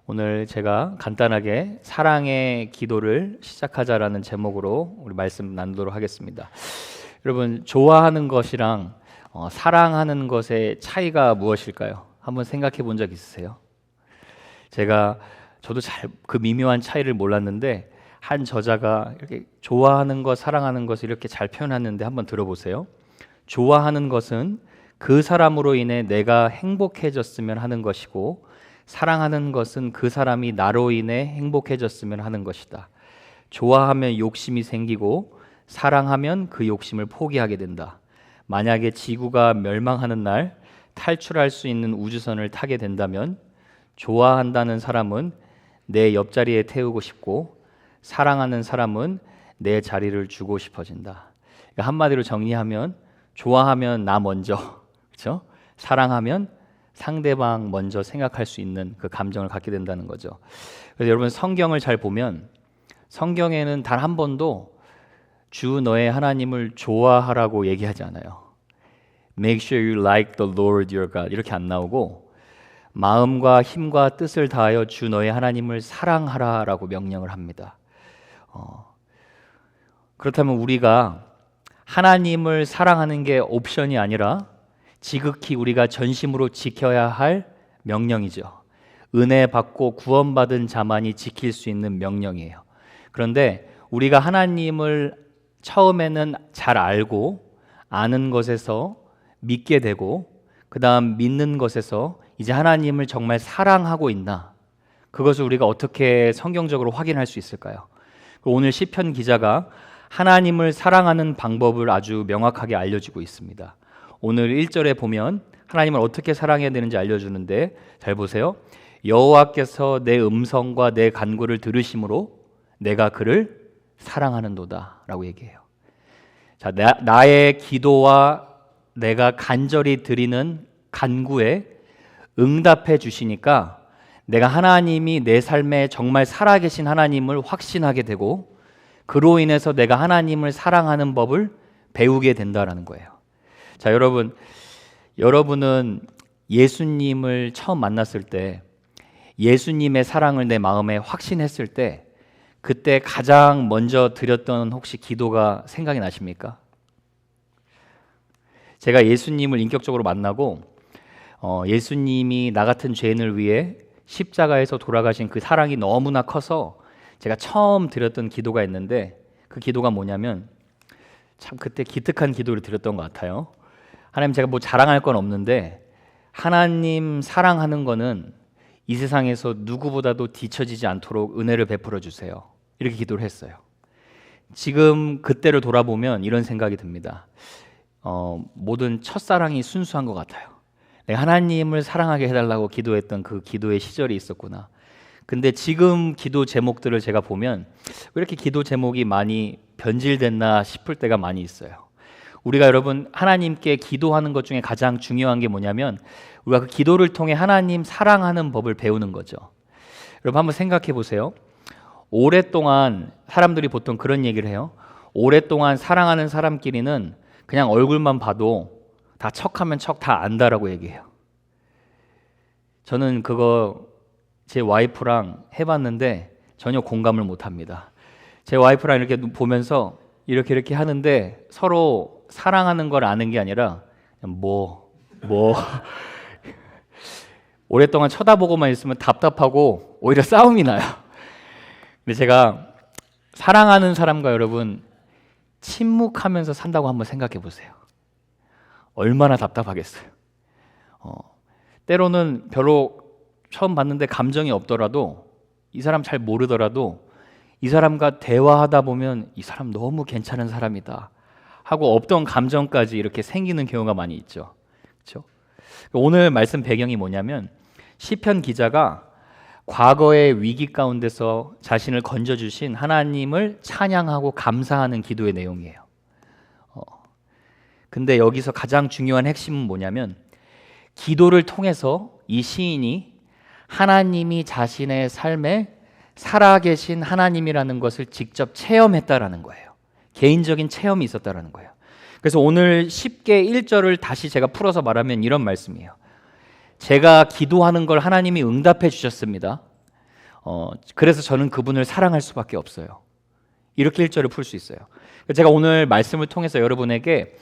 오늘 제가 간단하게 사랑의 기도를 시작하자라는 제목으로 우리 말씀 나누도록 하겠습니다. 여러분, 좋아하는 것이랑 사랑하는 것의 차이가 무엇일까요? 한번 생각해 본 적 있으세요? 저도 잘 그 미묘한 차이를 몰랐는데 한 저자가 이렇게 좋아하는 것, 사랑하는 것을 이렇게 잘 표현했는데 한번 들어보세요. 좋아하는 것은 그 사람으로 인해 내가 행복해졌으면 하는 것이고, 사랑하는 것은 그 사람이 나로 인해 행복해졌으면 하는 것이다. 좋아하면 욕심이 생기고 사랑하면 그 욕심을 포기하게 된다. 만약에 지구가 멸망하는 날 탈출할 수 있는 우주선을 타게 된다면 좋아한다는 사람은 내 옆자리에 태우고 싶고, 사랑하는 사람은 내 자리를 주고 싶어진다. 그러니까 한마디로 정리하면 좋아하면 나 먼저, 그렇죠? 사랑하면 상대방 먼저 생각할 수 있는 그 감정을 갖게 된다는 거죠. 그래서 여러분, 성경을 잘 보면 성경에는 단 한 번도 주 너의 하나님을 좋아하라고 얘기하지 않아요. Make sure you like the Lord your God 이렇게 안 나오고, 마음과 힘과 뜻을 다하여 주 너의 하나님을 사랑하라라고 명령을 합니다. 그렇다면 우리가 하나님을 사랑하는 게 옵션이 아니라 지극히 우리가 전심으로 지켜야 할 명령이죠. 은혜 받고 구원받은 자만이 지킬 수 있는 명령이에요. 그런데 우리가 하나님을 처음에는 잘 알고 아는 것에서 믿게 되고, 그 다음 믿는 것에서 이제 하나님을 정말 사랑하고 있나, 그것을 우리가 어떻게 성경적으로 확인할 수 있을까요? 오늘 시편 기자가 하나님을 사랑하는 방법을 아주 명확하게 알려주고 있습니다. 오늘 1절에 보면 하나님을 어떻게 사랑해야 되는지 알려주는데, 잘 보세요. 여호와께서 내 음성과 내 간구를 들으심으로 내가 그를 사랑하는도다 라고 얘기해요. 자, 나의 기도와 내가 간절히 드리는 간구에 응답해 주시니까 내가 하나님이 내 삶에 정말 살아계신 하나님을 확신하게 되고, 그로 인해서 내가 하나님을 사랑하는 법을 배우게 된다라는 거예요. 자, 여러분은 예수님을 처음 만났을 때, 예수님의 사랑을 내 마음에 확신했을 때, 그때 가장 먼저 드렸던 혹시 기도가 생각이 나십니까? 제가 예수님을 인격적으로 만나고 예수님이 나 같은 죄인을 위해 십자가에서 돌아가신 그 사랑이 너무나 커서 제가 처음 드렸던 기도가 있는데, 그 기도가 뭐냐면, 참 그때 기특한 기도를 드렸던 것 같아요. 하나님, 제가 뭐 자랑할 건 없는데 하나님 사랑하는 거는 이 세상에서 누구보다도 뒤처지지 않도록 은혜를 베풀어 주세요. 이렇게 기도를 했어요. 지금 그때를 돌아보면 이런 생각이 듭니다. 모든 첫사랑이 순수한 것 같아요. 내가 하나님을 사랑하게 해달라고 기도했던 그 기도의 시절이 있었구나. 근데 지금 기도 제목들을 제가 보면 왜 이렇게 기도 제목이 많이 변질됐나 싶을 때가 많이 있어요. 우리가 여러분, 하나님께 기도하는 것 중에 가장 중요한 게 뭐냐면, 우리가 그 기도를 통해 하나님 사랑하는 법을 배우는 거죠. 여러분, 한번 생각해 보세요. 오랫동안 사람들이 보통 그런 얘기를 해요. 오랫동안 사랑하는 사람끼리는 그냥 얼굴만 봐도 다 척하면 척 다 안다라고 얘기해요. 저는 그거 제 와이프랑 해봤는데 전혀 공감을 못합니다. 제 와이프랑 이렇게 보면서 이렇게 하는데 서로 사랑하는 걸 아는 게 아니라 그냥 오랫동안 쳐다보고만 있으면 답답하고 오히려 싸움이 나요. 근데 제가 사랑하는 사람과 여러분 침묵하면서 산다고 한번 생각해 보세요. 얼마나 답답하겠어요. 때로는 별로 처음 봤는데 감정이 없더라도, 이 사람 잘 모르더라도 이 사람과 대화하다 보면 이 사람 너무 괜찮은 사람이다 하고 없던 감정까지 이렇게 생기는 경우가 많이 있죠. 그렇죠? 오늘 말씀 배경이 뭐냐면, 시편 기자가 과거의 위기 가운데서 자신을 건져주신 하나님을 찬양하고 감사하는 기도의 내용이에요. 근데 여기서 가장 중요한 핵심은 뭐냐면, 기도를 통해서 이 시인이 하나님이 자신의 삶에 살아계신 하나님이라는 것을 직접 체험했다라는 거예요. 개인적인 체험이 있었다라는 거예요. 그래서 오늘 쉽게 1절을 다시 제가 풀어서 말하면 이런 말씀이에요. 제가 기도하는 걸 하나님이 응답해 주셨습니다. 그래서 저는 그분을 사랑할 수밖에 없어요. 이렇게 1절을 풀 수 있어요. 제가 오늘 말씀을 통해서 여러분에게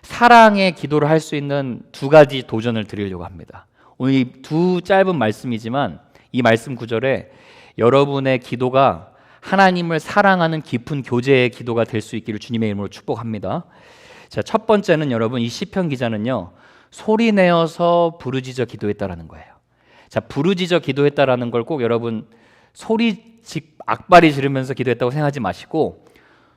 사랑의 기도를 할 수 있는 2가지 도전을 드리려고 합니다. 오늘 이 두 짧은 말씀이지만 이 말씀 구절에 여러분의 기도가 하나님을 사랑하는 깊은 교제의 기도가 될 수 있기를 주님의 이름으로 축복합니다. 자, 첫 번째는 여러분, 이 시편 기자는요, 소리 내어서 부르짖어 기도했다라는 거예요. 자, 부르짖어 기도했다라는 걸 꼭 여러분 악발이 지르면서 기도했다고 생각하지 마시고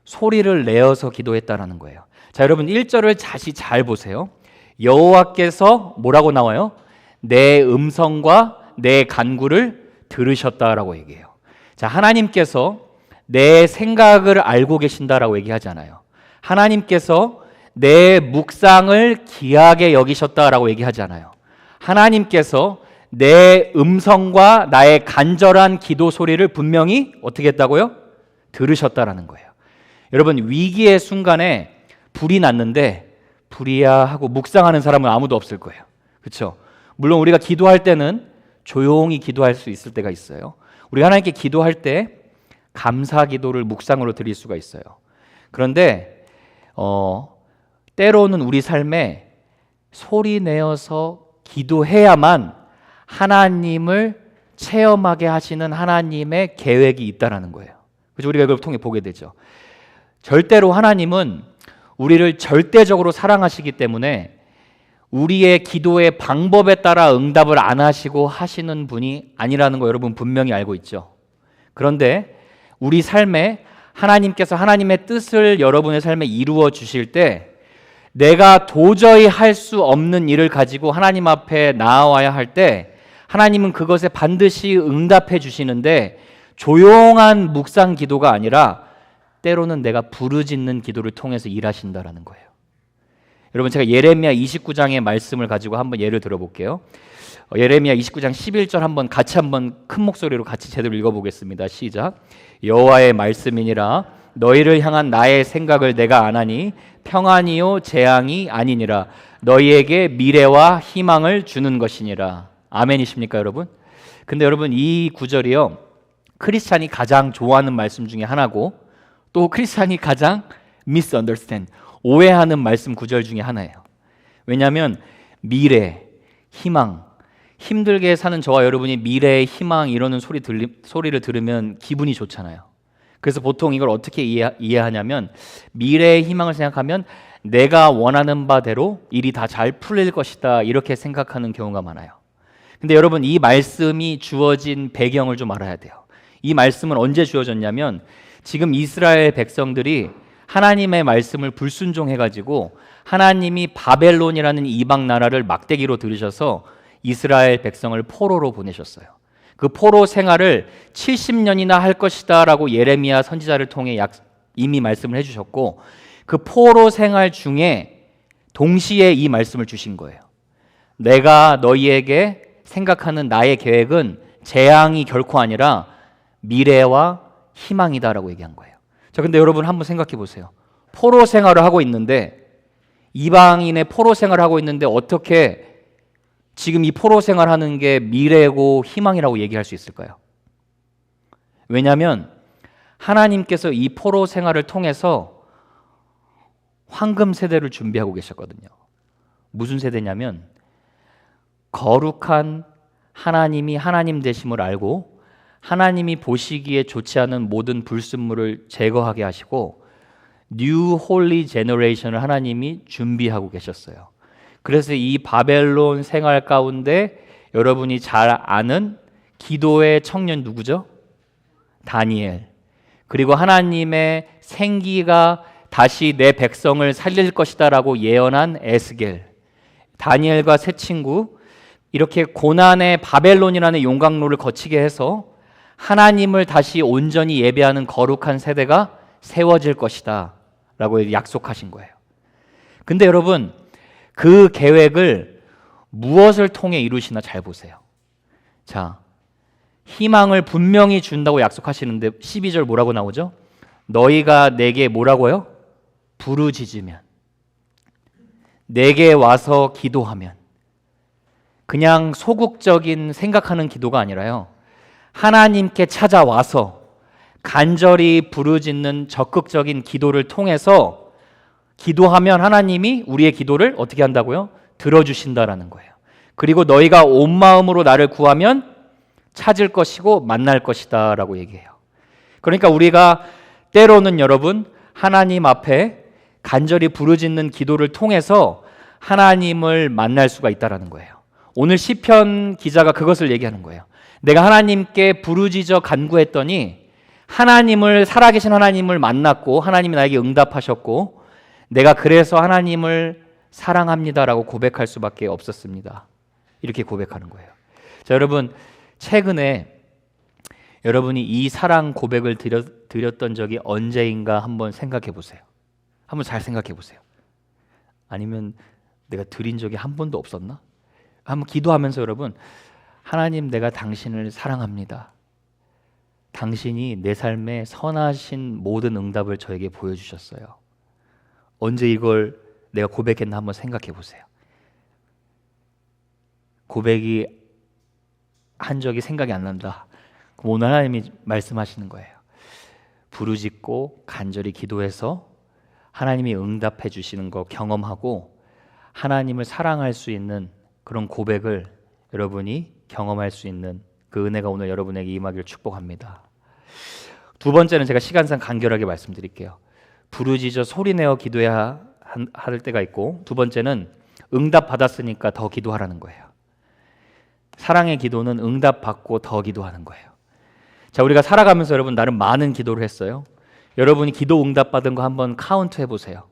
소리를 내어서 기도했다라는 거예요. 자, 여러분 1절을 다시 잘 보세요. 여호와께서 뭐라고 나와요? 내 음성과 내 간구를 들으셨다라고 얘기해요. 자, 하나님께서 내 생각을 알고 계신다라고 얘기하잖아요. 하나님께서 내 묵상을 귀하게 여기셨다라고 얘기하잖아요. 하나님께서 내 음성과 나의 간절한 기도 소리를 분명히 어떻게 했다고요? 들으셨다라는 거예요. 여러분, 위기의 순간에 불이 났는데 불이야 하고 묵상하는 사람은 아무도 없을 거예요. 그렇죠? 물론 우리가 기도할 때는 조용히 기도할 수 있을 때가 있어요. 우리 하나님께 기도할 때 감사 기도를 묵상으로 드릴 수가 있어요. 그런데 때로는 우리 삶에 소리 내어서 기도해야만 하나님을 체험하게 하시는 하나님의 계획이 있다라는 거예요. 그래서 우리가 이걸 통해 보게 되죠. 절대로 하나님은 우리를 절대적으로 사랑하시기 때문에 우리의 기도의 방법에 따라 응답을 안 하시고 하시는 분이 아니라는 거 여러분 분명히 알고 있죠. 그런데 우리 삶에 하나님께서 하나님의 뜻을 여러분의 삶에 이루어 주실 때 내가 도저히 할 수 없는 일을 가지고 하나님 앞에 나아와야 할 때 하나님은 그것에 반드시 응답해 주시는데 조용한 묵상 기도가 아니라 때로는 내가 부르짖는 기도를 통해서 일하신다라는 거예요. 여러분, 제가 예레미야 29장의 말씀을 가지고 한번 예를 들어볼게요. 예레미야 29장 11절 한번 큰 목소리로 같이 제대로 읽어보겠습니다. 시작. 여호와의 말씀이니라 너희를 향한 나의 생각을 내가 아나니 평안이요 재앙이 아니니라 너희에게 미래와 희망을 주는 것이니라. 아멘이십니까 여러분? 근데 여러분, 이 구절이요, 크리스찬이 가장 좋아하는 말씀 중에 하나고 또 크리스찬이 가장 misunderstand, 오해하는 말씀 구절 중에 하나예요. 왜냐하면 미래, 희망, 힘들게 사는 저와 여러분이 미래의 희망 이러는 소리를 들으면 기분이 좋잖아요. 그래서 보통 이걸 어떻게 이해하냐면 미래의 희망을 생각하면 내가 원하는 바대로 일이 다 잘 풀릴 것이다 이렇게 생각하는 경우가 많아요. 근데 여러분, 이 말씀이 주어진 배경을 좀 알아야 돼요. 이 말씀은 언제 주어졌냐면 지금 이스라엘 백성들이 하나님의 말씀을 불순종해가지고 하나님이 바벨론이라는 이방 나라를 막대기로 들으셔서 이스라엘 백성을 포로로 보내셨어요. 그 포로 생활을 70년이나 할 것이다 라고 예레미야 선지자를 통해 이미 말씀을 해주셨고 그 포로 생활 중에 동시에 이 말씀을 주신 거예요. 내가 너희에게 생각하는 나의 계획은 재앙이 결코 아니라 미래와 희망이다라고 얘기한 거예요. 자, 근데 여러분 한번 생각해 보세요. 포로 생활을 하고 있는데 이방인의 포로 생활을 하고 있는데 어떻게 지금 이 포로 생활하는 게 미래고 희망이라고 얘기할 수 있을까요? 왜냐하면 하나님께서 이 포로 생활을 통해서 황금 세대를 준비하고 계셨거든요. 무슨 세대냐면 거룩한 하나님이 하나님 되심을 알고 하나님이 보시기에 좋지 않은 모든 불순물을 제거하게 하시고 뉴 홀리 제너레이션을 하나님이 준비하고 계셨어요. 그래서 이 바벨론 생활 가운데 여러분이 잘 아는 기도의 청년 누구죠? 다니엘. 그리고 하나님의 생기가 다시 내 백성을 살릴 것이다 라고 예언한 에스겔. 다니엘과 세 친구, 이렇게 고난의 바벨론이라는 용광로를 거치게 해서 하나님을 다시 온전히 예배하는 거룩한 세대가 세워질 것이다 라고 약속하신 거예요. 근데 여러분, 그 계획을 무엇을 통해 이루시나 잘 보세요. 자, 희망을 분명히 준다고 약속하시는데 12절 뭐라고 나오죠? 너희가 내게 뭐라고요? 부르짖으면, 내게 와서 기도하면, 그냥 소극적인 생각하는 기도가 아니라요, 하나님께 찾아와서 간절히 부르짖는 적극적인 기도를 통해서 기도하면 하나님이 우리의 기도를 어떻게 한다고요? 들어주신다라는 거예요. 그리고 너희가 온 마음으로 나를 구하면 찾을 것이고 만날 것이다 라고 얘기해요. 그러니까 우리가 때로는 여러분 하나님 앞에 간절히 부르짖는 기도를 통해서 하나님을 만날 수가 있다는 거예요. 오늘 시편 기자가 그것을 얘기하는 거예요. 내가 하나님께 부르짖어 간구했더니 하나님을, 살아계신 하나님을 만났고 하나님이 나에게 응답하셨고 내가 그래서 하나님을 사랑합니다라고 고백할 수밖에 없었습니다. 이렇게 고백하는 거예요. 자, 여러분 최근에 여러분이 이 사랑 고백을 드렸던 적이 언제인가 한번 생각해 보세요. 한번 잘 생각해 보세요. 아니면 내가 드린 적이 한 번도 없었나? 한번 기도하면서 여러분, 하나님 내가 당신을 사랑합니다. 당신이 내 삶에 선하신 모든 응답을 저에게 보여주셨어요. 언제 이걸 내가 고백했나 한번 생각해 보세요. 고백이 한 적이 생각이 안 난다. 그럼 오늘 하나님이 말씀하시는 거예요. 부르짖고 간절히 기도해서 하나님이 응답해 주시는 거 경험하고 하나님을 사랑할 수 있는 그런 고백을 여러분이 경험할 수 있는 그 은혜가 오늘 여러분에게 임하기를 축복합니다. 두 번째는 제가 시간상 간결하게 말씀드릴게요. 부르짖어 소리내어 기도해야 할 때가 있고, 두 번째는 응답 받았으니까 더 기도하라는 거예요. 사랑의 기도는 응답 받고 더 기도하는 거예요. 자, 우리가 살아가면서 여러분 나름 많은 기도를 했어요. 여러분이 기도 응답 받은 거 한번 카운트 해보세요.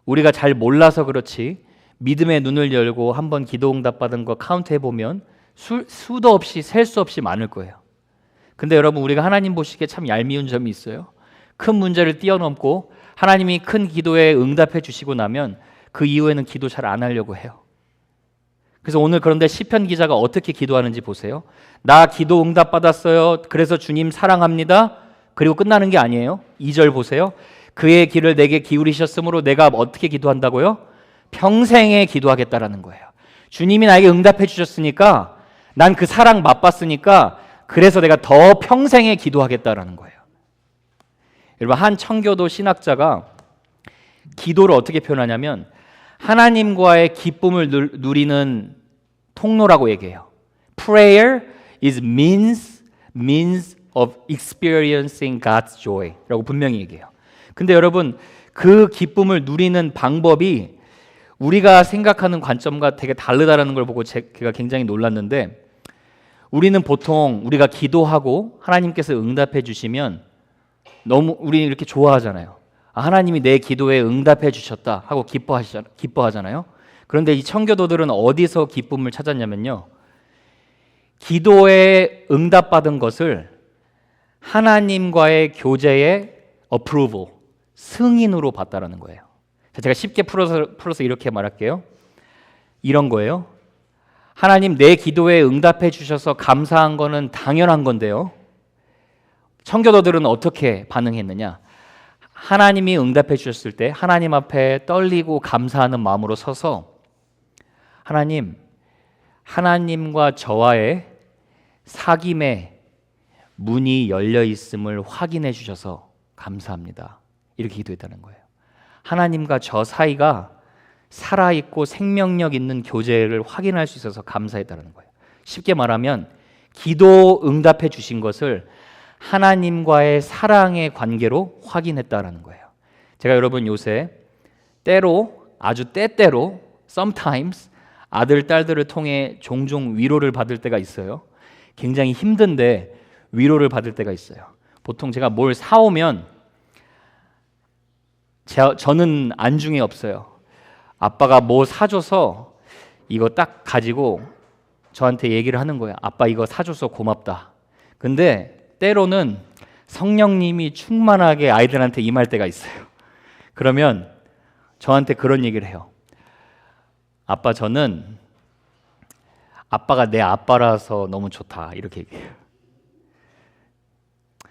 우리가 잘 몰라서 그렇지 믿음의 눈을 열고 한번 기도 응답 받은 거 카운트 해보면 수도 없이 셀 수 없이 많을 거예요. 근데 여러분 우리가 하나님 보시기에 참 얄미운 점이 있어요. 큰 문제를 뛰어넘고 하나님이 큰 기도에 응답해 주시고 나면 그 이후에는 기도 잘 안 하려고 해요. 그래서 오늘 그런데 시편 기자가 어떻게 기도하는지 보세요. 나 기도 응답 받았어요. 그래서 주님 사랑합니다. 그리고 끝나는 게 아니에요. 2절 보세요. 그의 길을 내게 기울이셨으므로 내가 어떻게 기도한다고요? 평생에 기도하겠다라는 거예요. 주님이 나에게 응답해 주셨으니까 난 그 사랑 맛봤으니까 그래서 내가 더 평생에 기도하겠다라는 거예요. 여러분 한 청교도 신학자가 기도를 어떻게 표현하냐면 하나님과의 기쁨을 누리는 통로라고 얘기해요. Prayer is means of experiencing God's joy 라고 분명히 얘기해요. 근데 여러분 그 기쁨을 누리는 방법이 우리가 생각하는 관점과 되게 다르다는 걸 보고 제가 굉장히 놀랐는데, 우리는 보통 우리가 기도하고 하나님께서 응답해 주시면 너무 우리는 이렇게 좋아하잖아요. 하나님이 내 기도에 응답해 주셨다 하고 기뻐하잖아요. 그런데 이 청교도들은 어디서 기쁨을 찾았냐면요, 기도에 응답받은 것을 하나님과의 교제의 approval, 승인으로 봤다라는 거예요. 제가 쉽게 풀어서 이렇게 말할게요. 이런 거예요. 하나님 내 기도에 응답해 주셔서 감사한 거는 당연한 건데요, 청교도들은 어떻게 반응했느냐? 하나님이 응답해 주셨을 때 하나님 앞에 떨리고 감사하는 마음으로 서서 하나님과 저와의 사귐의 문이 열려 있음을 확인해 주셔서 감사합니다. 이렇게 기도했다는 거예요. 하나님과 저 사이가 살아있고 생명력 있는 교제를 확인할 수 있어서 감사했다는 거예요. 쉽게 말하면 기도 응답해 주신 것을 하나님과의 사랑의 관계로 확인했다라는 거예요. 제가 여러분 요새 때로, 아주 때때로 sometimes 아들, 딸들을 통해 종종 위로를 받을 때가 있어요. 굉장히 힘든데 위로를 받을 때가 있어요. 보통 제가 뭘 사오면 저는 안중에 없어요. 아빠가 뭐 사줘서 이거 딱 가지고 저한테 얘기를 하는 거예요. 아빠 이거 사줘서 고맙다. 근데 때로는 성령님이 충만하게 아이들한테 임할 때가 있어요. 그러면 저한테 그런 얘기를 해요. 아빠 저는 아빠가 내 아빠라서 너무 좋다. 이렇게 얘기해요.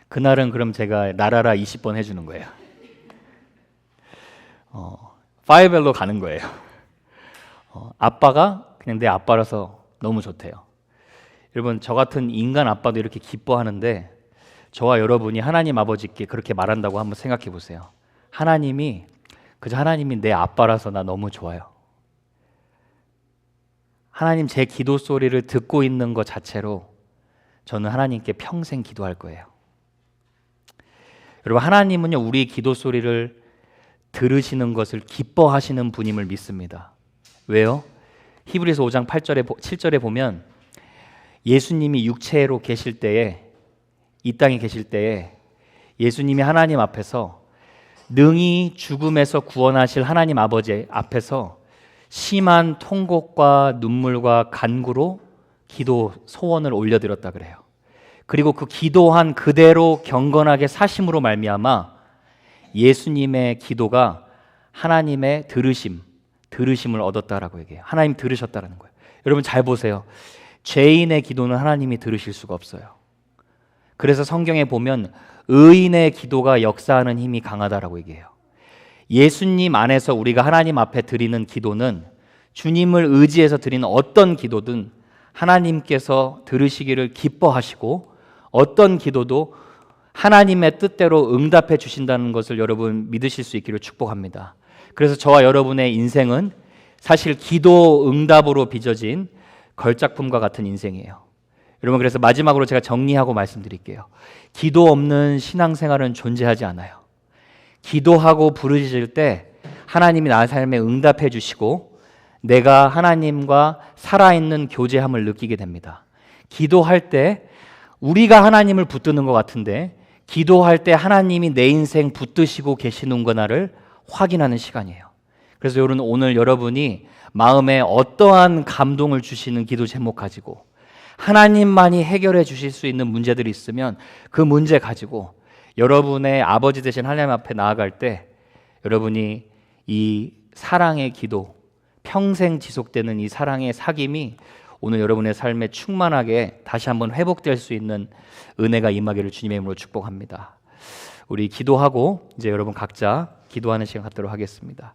그날은 그럼 제가 나라라 20번 해주는 거예요. 파이벨로 가는 거예요. 아빠가 그냥 내 아빠라서 너무 좋대요. 여러분, 저 같은 인간 아빠도 이렇게 기뻐하는데 저와 여러분이 하나님 아버지께 그렇게 말한다고 한번 생각해 보세요. 하나님이 내 아빠라서 나 너무 좋아요. 하나님 제 기도 소리를 듣고 있는 것 자체로 저는 하나님께 평생 기도할 거예요. 여러분, 하나님은요, 우리 기도 소리를 들으시는 것을 기뻐하시는 분임을 믿습니다. 왜요? 히브리서 5장 8절에 7절에 보면 예수님이 육체로 계실 때에, 이 땅에 계실 때에 예수님이 하나님 앞에서 능히 죽음에서 구원하실 하나님 아버지 앞에서 심한 통곡과 눈물과 간구로 기도 소원을 올려드렸다 그래요. 그리고 그 기도한 그대로 경건하게 사심으로 말미암아 예수님의 기도가 하나님의 들으심을 얻었다라고 얘기해요. 하나님 들으셨다라는 거예요. 여러분 잘 보세요. 죄인의 기도는 하나님이 들으실 수가 없어요. 그래서 성경에 보면 의인의 기도가 역사하는 힘이 강하다라고 얘기해요. 예수님 안에서 우리가 하나님 앞에 드리는 기도는 주님을 의지해서 드리는 어떤 기도든 하나님께서 들으시기를 기뻐하시고 어떤 기도도 하나님의 뜻대로 응답해 주신다는 것을 여러분 믿으실 수 있기를 축복합니다. 그래서 저와 여러분의 인생은 사실 기도 응답으로 빚어진 걸작품과 같은 인생이에요. 여러분, 그래서 마지막으로 제가 정리하고 말씀드릴게요. 기도 없는 신앙생활은 존재하지 않아요. 기도하고 부르짖을 때 하나님이 나의 삶에 응답해 주시고 내가 하나님과 살아있는 교제함을 느끼게 됩니다. 기도할 때 우리가 하나님을 붙드는 것 같은데 기도할 때 하나님이 내 인생 붙드시고 계시는구나를 확인하는 시간이에요. 그래서 오늘 여러분이 마음에 어떠한 감동을 주시는 기도 제목 가지고 하나님만이 해결해 주실 수 있는 문제들이 있으면 그 문제 가지고 여러분의 아버지 되신 하나님 앞에 나아갈 때 여러분이 이 사랑의 기도, 평생 지속되는 이 사랑의 사귐이 오늘 여러분의 삶에 충만하게 다시 한번 회복될 수 있는 은혜가 임하기를 주님의 이름으로 축복합니다. 우리 기도하고 이제 여러분 각자 기도하는 시간 갖도록 하겠습니다.